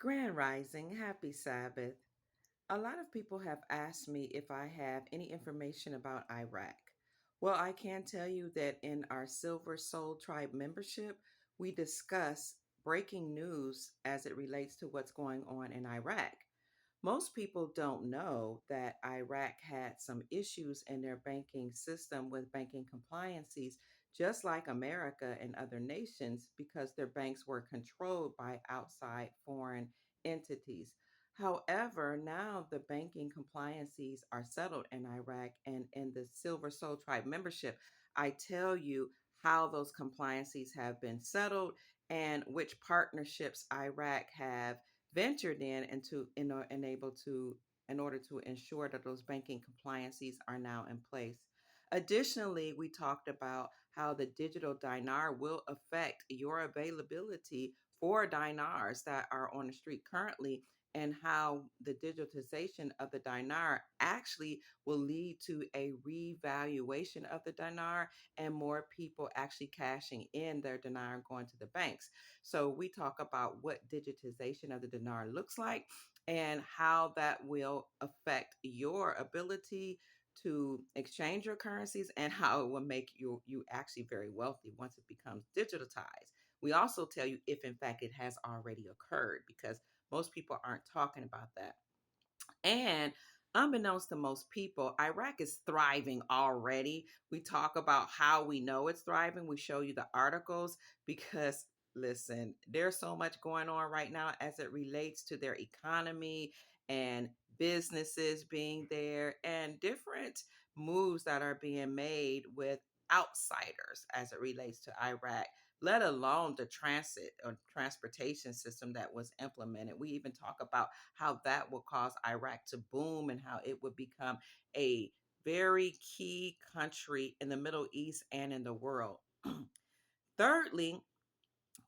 Grand Rising, happy Sabbath. A lot of people have asked me if I have any information about Iraq. Well, I can tell you that in our Silver Soul Tribe membership, we discuss breaking news as it relates to what's going on in Iraq. Most people don't know that Iraq had some issues in their banking system with banking compliances, just like America and other nations, because their banks were controlled by outside foreign entities. However, now the banking compliances are settled in Iraq, and in the Silver Soul Tribe membership, I tell you how those compliances have been settled and which partnerships Iraq have ventured in order to ensure that those banking compliances are now in place. Additionally, we talked about how the digital dinar will affect your availability for dinars that are on the street currently, and how the digitization of the dinar actually will lead to a revaluation of the dinar and more people actually cashing in their dinar and going to the banks. So we talk about what digitization of the dinar looks like and how that will affect your ability to exchange your currencies and how it will make you actually very wealthy once it becomes digitalized. We also tell you if in fact it has already occurred, because most people aren't talking about that. And unbeknownst to most people, Iraq is thriving already. We talk about how we know it's thriving. We show you the articles because, listen, there's so much going on right now as it relates to their economy and businesses being there and different moves that are being made with outsiders as it relates to Iraq, let alone the transit or transportation system that was implemented. We even talk about how that will cause Iraq to boom and how it would become a very key country in the Middle East and in the world. Thirdly,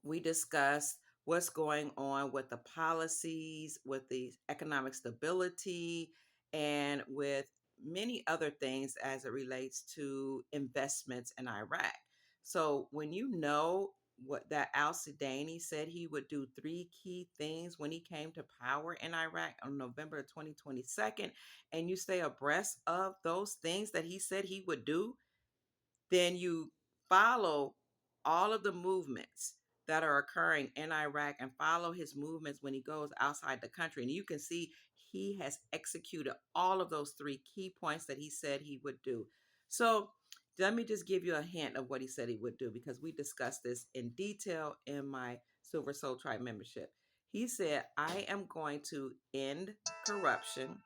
we discussed what's going on with the policies, with the economic stability, and with many other things as it relates to investments in Iraq. So when you know what that Al Sudani said he would do three key things when he came to power in Iraq on November 2022, and you stay abreast of those things that he said he would do, then you follow all of the movements that are occurring in Iraq and follow his movements when he goes outside the country. And you can see he has executed all of those three key points that he said he would do. So let me just give you a hint of what he said he would do, because we discussed this in detail in my Silver Soul Tribe membership. He said, I am going to end corruption.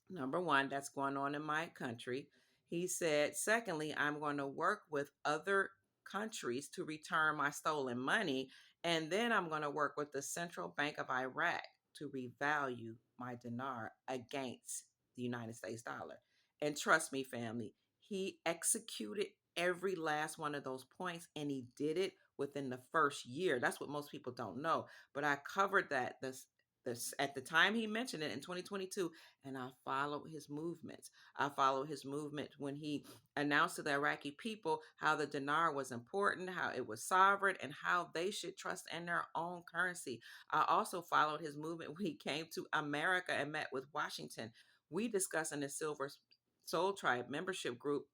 Number one, that's going on in my country. He said, secondly, I'm going to work with other countries to return my stolen money. And then I'm going to work with the Central Bank of Iraq to revalue my dinar against the United States dollar. And trust me, family, he executed every last one of those points, and he did it within the first year. That's what most people don't know. But I covered that this at the time he mentioned it in 2022, and I follow his movements. I follow his movement when he announced to the Iraqi people how the dinar was important, how it was sovereign, and how they should trust in their own currency. I also followed his movement when he came to America and met with Washington. We discussed in the Silver Soul Tribe membership group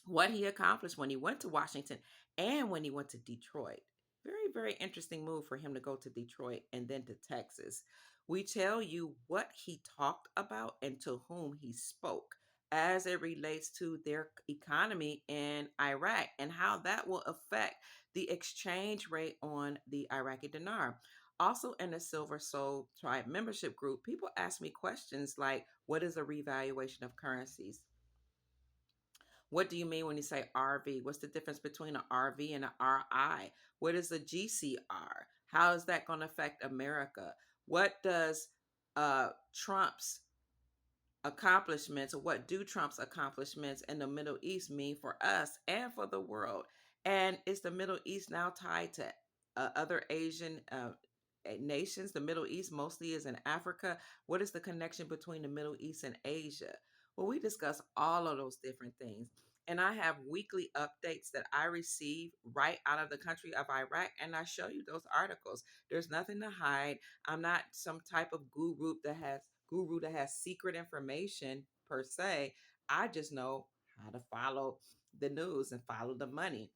what he accomplished when he went to Washington and when he went to Detroit. Very, very interesting move for him to go to Detroit and then to Texas. We tell you what he talked about and to whom he spoke as it relates to their economy in Iraq and how that will affect the exchange rate on the Iraqi dinar. Also, in the Silver Soul Tribe membership group, people ask me questions like, what is a revaluation of currencies? What do you mean when you say RV? What's the difference between an RV and an RI? What is a GCR? How is that going to affect America? What does Trump's accomplishments, or what do Trump's accomplishments in the Middle East mean for us and for the world? And is the Middle East now tied to other Asian nations? The Middle East mostly is in Africa. What is the connection between the Middle East and Asia? Well, we discuss all of those different things. And I have weekly updates that I receive right out of the country of Iraq, and I show you those articles. There's nothing to hide. I'm not some type of guru that has secret information per se. I just know how to follow the news and follow the money.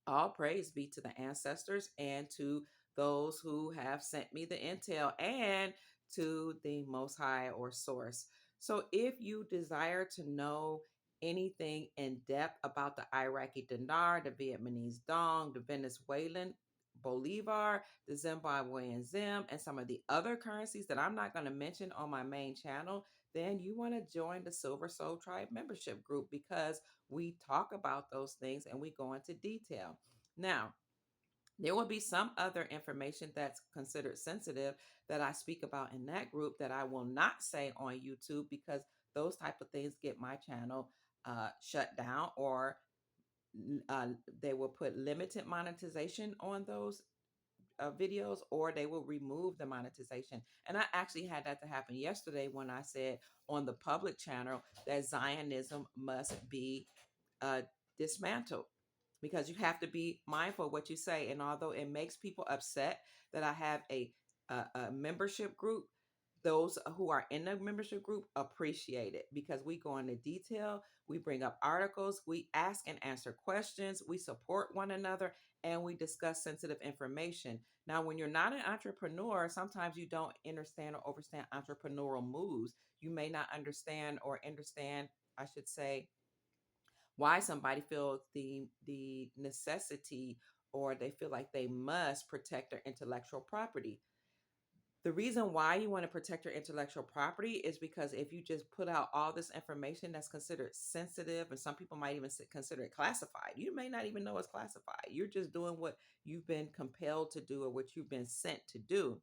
All praise be to the ancestors and to those who have sent me the intel and to the Most High or Source. So, if you desire to know anything in depth about the Iraqi dinar, the Vietnamese dong, the Venezuelan bolivar, the Zimbabwean zim, and some of the other currencies that I'm not going to mention on my main channel, then you want to join the Silver Soul Tribe membership group because we talk about those things and we go into detail. Now, there will be some other information that's considered sensitive that I speak about in that group that I will not say on YouTube because those type of things get my channel shut down, or uh, they will put limited monetization on those videos, or they will remove the monetization. And I actually had that to happen yesterday when I said on the public channel that Zionism must be uh, dismantled, because you have to be mindful of what you say. And although it makes people upset that I have a membership group, those who are in the membership group appreciate it because we go into detail, we bring up articles, we ask and answer questions, we support one another, and we discuss sensitive information. Now, when you're not an entrepreneur, sometimes you don't understand or understand entrepreneurial moves. You may not understand, I should say, why somebody feels the necessity, or they feel like they must protect their intellectual property. The reason why you want to protect your intellectual property is because if you just put out all this information that's considered sensitive, and some people might even consider it classified, you may not even know it's classified. You're just doing what you've been compelled to do or what you've been sent to do.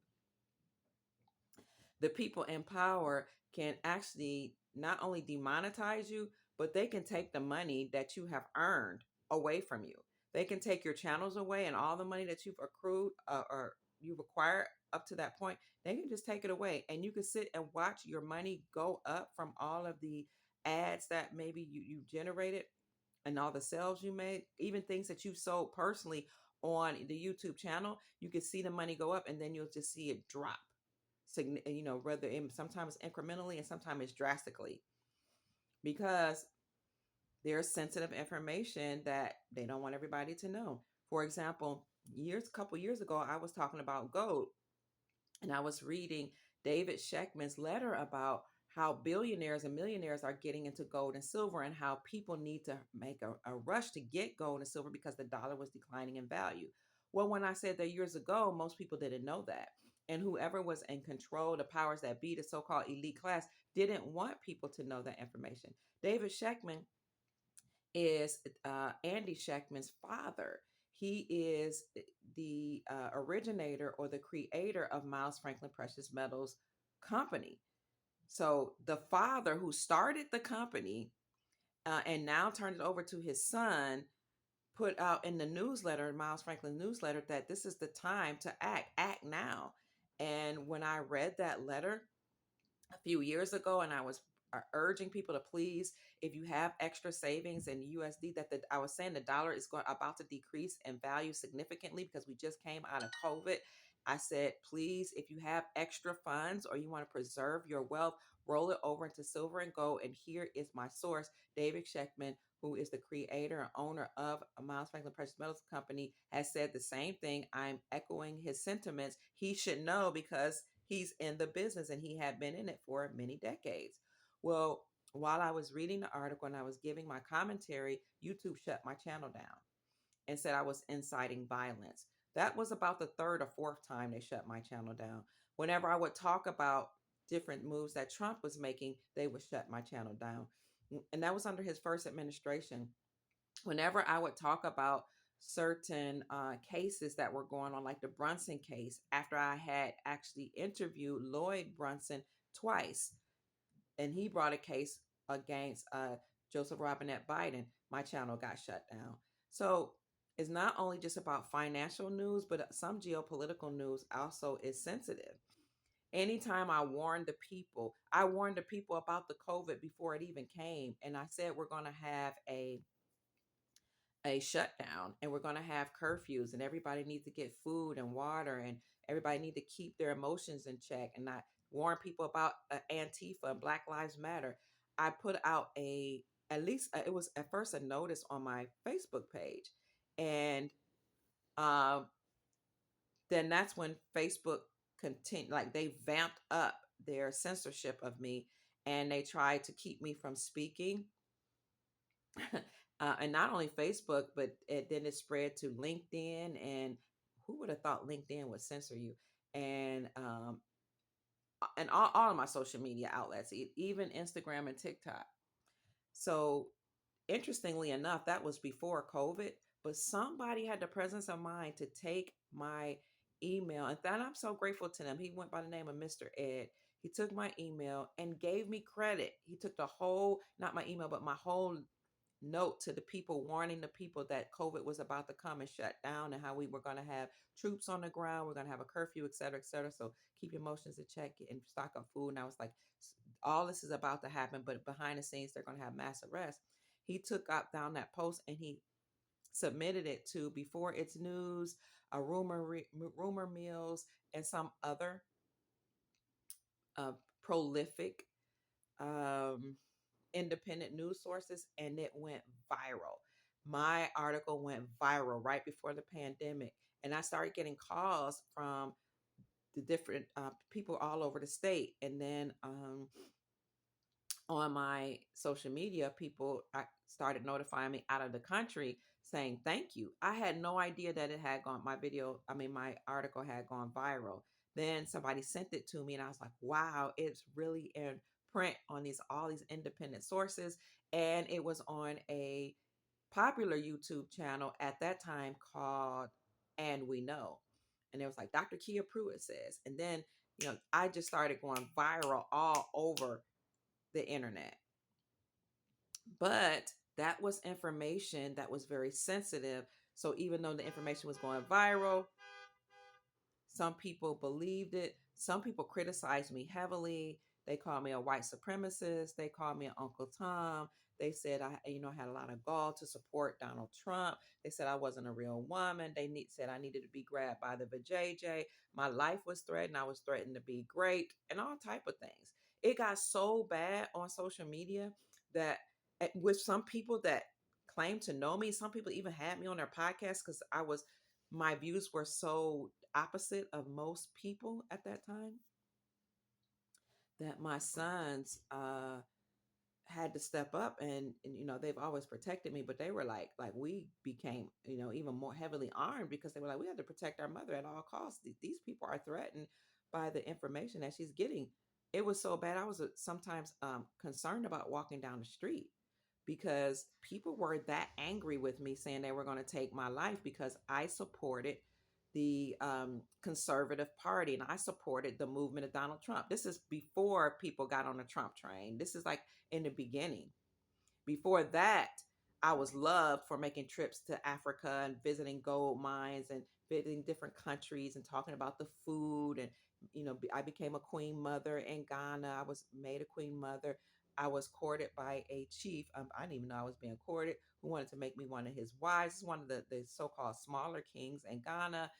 The people in power can actually not only demonetize you, but they can take the money that you have earned away from you. They can take your channels away, and all the money that you've accrued or you've acquired up to that point, they can just take it away. And you can sit and watch your money go up from all of the ads that maybe you generated and all the sales you made, even things that you sold personally on the YouTube channel. You can see the money go up, and then you'll just see it drop, whether sometimes incrementally and sometimes it's drastically, because there's sensitive information that they don't want everybody to know. For example, a couple years ago, I was talking about gold, and I was reading David Sheckman's letter about how billionaires and millionaires are getting into gold and silver, and how people need to make a rush to get gold and silver because the dollar was declining in value. Well, when I said that years ago, most people didn't know that. And whoever was in control, the powers that be, the so called elite class, didn't want people to know that information. David Sheckman is Andy Sheckman's father. He is the originator or the creator of Miles Franklin Precious Metals Company. So the father who started the company and now turned it over to his son put out in the newsletter, Miles Franklin newsletter, that this is the time to act now. And when I read that letter a few years ago, and I was urging people to please, if you have extra savings in USD, I was saying the dollar is about to decrease in value significantly because we just came out of COVID. I said, please, if you have extra funds or you want to preserve your wealth, roll it over into silver and gold. And here is my source, David Sheckman, who is the creator and owner of Miles Franklin Precious Metals Company, has said the same thing. I'm echoing his sentiments. He should know because he's in the business and he had been in it for many decades. Well, while I was reading the article and I was giving my commentary, YouTube shut my channel down and said I was inciting violence. That was about the third or fourth time they shut my channel down. Whenever I would talk about different moves that Trump was making, they would shut my channel down. And that was under his first administration. Whenever I would talk about certain cases that were going on, like the Brunson case, after I had actually interviewed Lloyd Brunson twice, and he brought a case against Joseph Robinette Biden, my channel got shut down. So it's not only just about financial news, but some geopolitical news also is sensitive. Anytime I warned the people about the COVID before it even came. And I said, we're going to have a shutdown and we're going to have curfews and everybody needs to get food and water and everybody need to keep their emotions in check. And I warn people about Antifa and Black Lives Matter. I put out at least it was at first a notice on my Facebook page. And um, then that's when Facebook continued, like they vamped up their censorship of me and they tried to keep me from speaking. And not only Facebook, but then it spread to LinkedIn. And who would have thought LinkedIn would censor you? And all of my social media outlets, even Instagram and TikTok. So interestingly enough, that was before COVID, but somebody had the presence of mind to take my email. And that I'm so grateful to them. He went by the name of Mr. Ed. He took my email and gave me credit. He took the whole, not my email, but my whole note to the people, warning the people that COVID was about to come and shut down and how we were going to have troops on the ground. We're going to have a curfew, et cetera, et cetera. So keep your emotions in check and stock up food. And I was like, all this is about to happen, but behind the scenes, they're going to have mass arrests. He took out down that post and he submitted it to Before It's News, a rumor mills, and some other uh, prolific um, independent news sources, and it went viral. My article went viral right before the pandemic, and I started getting calls from the different people all over the state. And then on my social media, people I started notifying me out of the country saying thank you. I had no idea that it had gone, my article had gone viral. Then somebody sent it to me and I was like, wow, it's really in print on all these independent sources. And it was on a popular YouTube channel at that time called And We Know. And it was like Dr. Kia Pruitt says. And then, I just started going viral all over the internet. But that was information that was very sensitive. So even though the information was going viral, some people believed it. Some people criticized me heavily. They called me a white supremacist. They called me an Uncle Tom. They said I had a lot of gall to support Donald Trump. They said I wasn't a real woman. Said I needed to be grabbed by the vajayjay. My life was threatened. I was threatened to be raped and all type of things. It got so bad on social media that with some people that claim to know me, some people even had me on their podcast because my views were so opposite of most people at that time that my sons had to step up and they've always protected me, but they were like we became even more heavily armed because they were like, we have to protect our mother at all costs. These people are threatened by the information that she's getting. It was so bad I was sometimes concerned about walking down the street because people were that angry with me saying they were going to take my life because I supported the conservative party and I supported the movement of Donald Trump. This is before people got on the Trump train. This is like in the beginning. Before that, I was loved for making trips to Africa and visiting gold mines and visiting different countries and talking about the food. And, I became a queen mother in Ghana. I was made a queen mother. I was courted by a chief. I didn't even know I was being courted, who wanted to make me one of his wives. This is one of the so-called smaller kings in Ghana.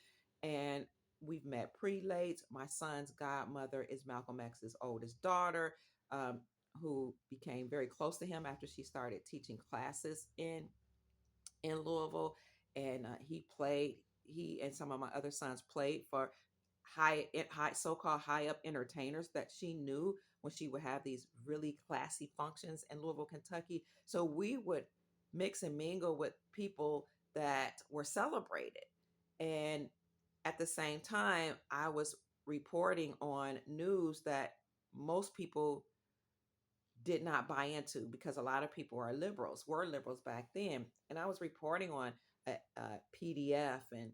And we've met prelates. My son's godmother is Malcolm X's oldest daughter. Who became very close to him after she started teaching classes in Louisville, and he and some of my other sons played for high so-called high up entertainers that she knew when she would have these really classy functions in Louisville, Kentucky. So we would mix and mingle with people that were celebrated, and at the same time, I was reporting on news that most people did not buy into because a lot of people were liberals back then. And I was reporting on PDF and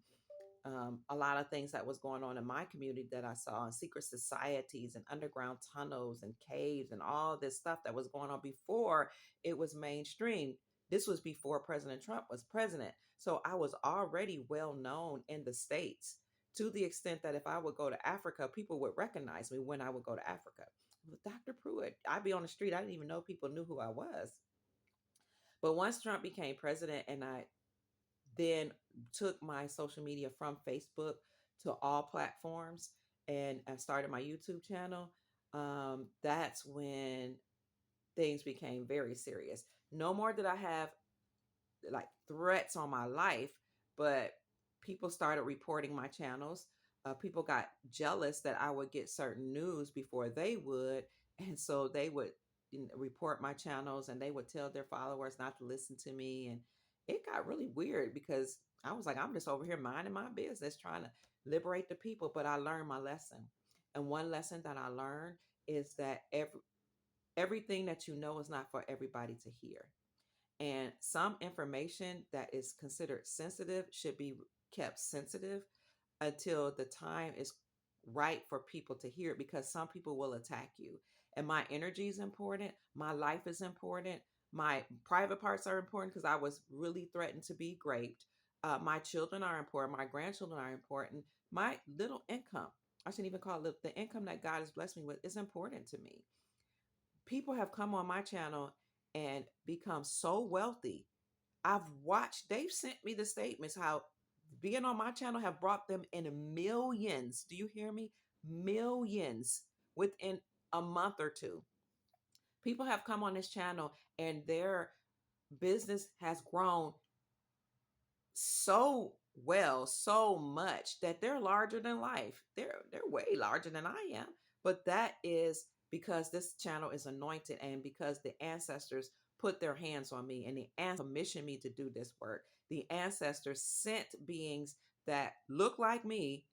a lot of things that was going on in my community that I saw in secret societies and underground tunnels and caves and all this stuff that was going on before it was mainstream. This was before President Trump was president. So I was already well known in the States to the extent that if I would go to Africa, people would recognize me when I would go to Africa. With Dr. Pruitt, I'd be on the street. I didn't even know people knew who I was. But once Trump became president and I then took my social media from Facebook to all platforms and I started my YouTube channel, that's when things became very serious. No more did I have like threats on my life, but people started reporting my channels. People got jealous that I would get certain news before they would, and so they would report my channels and they would tell their followers not to listen to me. And it got really weird because I was like, I'm just over here minding my business, trying to liberate the people. But I learned my lesson, and one lesson that I learned is that everything that you know is not for everybody to hear, and some information that is considered sensitive should be kept sensitive until the time is right for people to hear it, because some people will attack you. And my energy is important. My life is important. My private parts are important because I was really threatened to be raped. My children are important. My grandchildren are important. My little income, I shouldn't even call it the income that God has blessed me with, is important to me. People have come on my channel and become so wealthy. I've watched, they've sent me the statements how being on my channel have brought them in millions. Do you hear me? Millions within a month or two. People have come on this channel and their business has grown so well, so much that they're larger than life. They're way larger than I am. But that is because this channel is anointed and because the ancestors put their hands on me and the ancestors commissioned me to do this work. The ancestors sent beings that look like me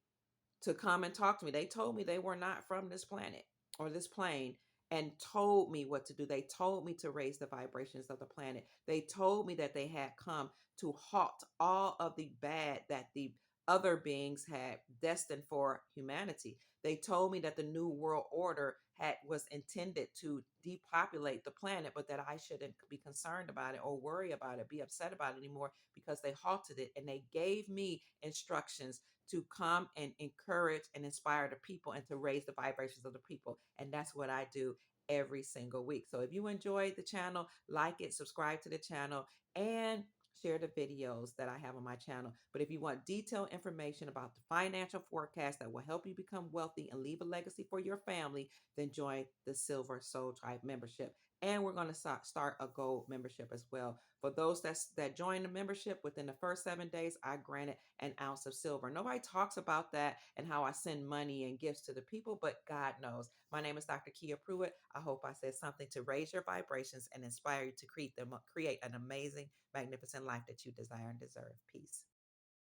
to come and talk to me. They told me they were not from this planet or this plane and told me what to do. They told me to raise the vibrations of the planet. They told me that they had come to halt all of the bad that the other beings had destined for humanity. They told me that the new world order was intended to depopulate the planet, but that I shouldn't be concerned about it or worry about it, be upset about it anymore, because they halted it. And they gave me instructions to come and encourage and inspire the people and to raise the vibrations of the people. And that's what I do every single week. So if you enjoyed the channel, like it, subscribe to the channel, and share the videos that I have on my channel. But if you want detailed information about the financial forecast that will help you become wealthy and leave a legacy for your family, then join the Silver Soul Tribe membership. And we're going to start a gold membership as well. For those that join the membership within the first 7 days, I granted an ounce of silver. Nobody talks about that and how I send money and gifts to the people, but God knows. My name is Dr. Kia Pruitt. I hope I said something to raise your vibrations and inspire you to create an amazing, magnificent life that you desire and deserve. Peace.